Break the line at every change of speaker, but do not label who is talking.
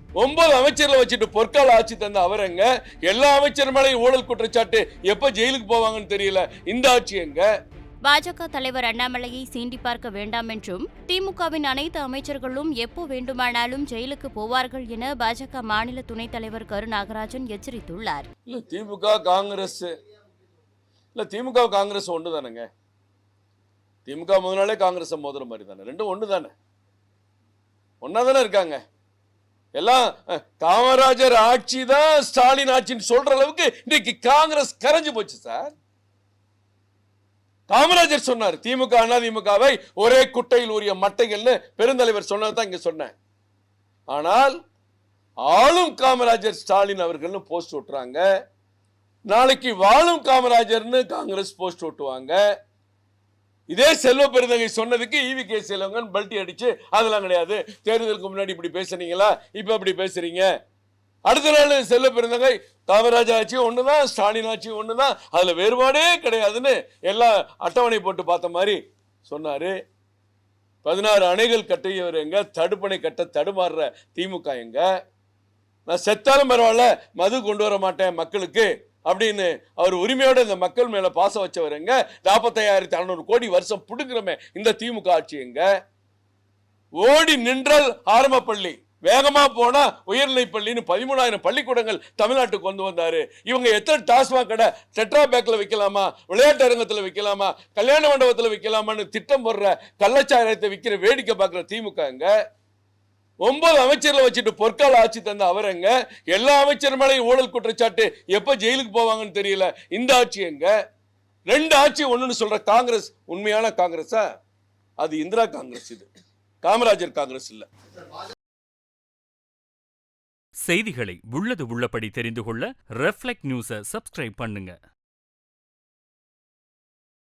9 அமைச்சர்களை வச்சுட்டு பொற்கால ஆட்சி தந்த அவரங்க எல்லா அமைச்சர் மேலையும் ஊழல் குற்றச்சாட்டு எப்ப ஜெயிலுக்கு போவாங்கன்னு தெரியல. இந்த ஆட்சி எங்க?
பாஜக தலைவர் அண்ணாமலையை சீண்டி பார்க்க வேண்டாம் என்றும் திமுகவின் அனைத்து அமைச்சர்களும் எப்போ வேண்டுமானாலும் ஜெயிலுக்கு போவார்கள் என பாஜக மாநில துணைத் தலைவர் கரு நாகராஜன் எச்சரித்துள்ளார்.
திமுக காங்கிரஸ் ஒன்று தானேங்க. திமுக முதனாலே காங்கிரஸ் மோதுற மாதிரி தானே, ரெண்டும் ஒன்று தானே, ஒன்னா தானே இருக்காங்க. எல்லாம் காமராஜர் ஆட்சி தான் ஸ்டாலின் ஆட்சின்னு சொல்ற அளவுக்கு இன்னைக்கு காங்கிரஸ் கரைஞ்சு போச்சு சார். காமராஜர் சொன்னார் திமுக அதிமுகவை ஒரே குட்டையில் ஊறிய மட்டைகள்னு பெருந்தலைவர் சொன்னதான் இங்க சொன்னேன். ஆனால் ஆளும் காமராஜர் ஸ்டாலின் அவர்கள்னு போஸ்ட் ஓட்டுறாங்க. நாளைக்கு வாழும் காமராஜர்னு காங்கிரஸ் போஸ்ட் ஓட்டுவாங்க. இதே செல்வ பெருந்தகை சொன்னதுக்கு ஈவி.கே. செல்வங்கன் பல்ட்டி அடிச்சு அதெல்லாம் கிடையாது, தேர்தலுக்கு முன்னாடி இப்படி பேசுறீங்களா, இப்ப அப்படி பேசுறீங்க. அடுத்த நாள் செல்வ பெருந்தகை காமராஜ் ஆட்சி ஒண்ணுதான், ஸ்டாலின் ஆட்சி ஒண்ணுதான், அதுல வேறுபாடே கிடையாதுன்னு எல்லாம் அட்டவணை போட்டு பார்த்த மாதிரி சொன்னாரு. 16 அணைகள் கட்டியவர் எங்க, தடுப்பணை கட்ட தடுமாறுற திமுக எங்க, நான் செத்தாலும் பரவாயில்ல மது கொண்டு வர மாட்டேன் மக்களுக்கு அப்படின்னு அவர் உரிமையோட இந்த மக்கள் மேல பாசம் வச்சவர் எங்க, 45,600 கோடி வருஷம் புடுங்குறமே இந்த திமுக ஆட்சி எங்க, ஓடி நின்றால் ஆரம்ப பள்ளி வேகமா போனா உயர்நிலை பள்ளின்னு 13,000 பள்ளிக்கூடங்கள் தமிழ்நாட்டுக்கு கொண்டு வந்தாரு. இவங்க எத்தனை டாஸ்மாக் கடை டெட்ரா பேக்ல வைக்கலாமா, விளையாட்டு அரங்கத்துல வைக்கலாமா, கல்யாண மண்டபத்துல வைக்கலாமான்னு திட்டம் போடுற கள்ளச்சாராயத்தை விற்கிற வேடிக்கை பார்க்கிற திமுக எங்க? 9 அமைச்சர்களை வச்சுட்டு பொற்கால ஆட்சி தந்த அவரங்க எல்லா அமைச்சர் மேலையும் ஊழல் குற்றச்சாட்டு எப்ப ஜெயிலுக்கு போவாங்கன்னு தெரியல. இந்த ஆட்சி எங்க? 2 ஆட்சி ஒண்ணுன்னு சொல்ற காங்கிரஸ் உண்மையான காங்கிரஸா? அது இந்திரா காங்கிரஸ், இது காமராஜர் காங்கிரஸ் இல்ல.
செய்திகளை உள்ளது உள்ளபடி தெரிந்து கொள்ள ரெஃப்ளெக்ட் நியூஸை சப்ஸ்கிரைப் பண்ணுங்க.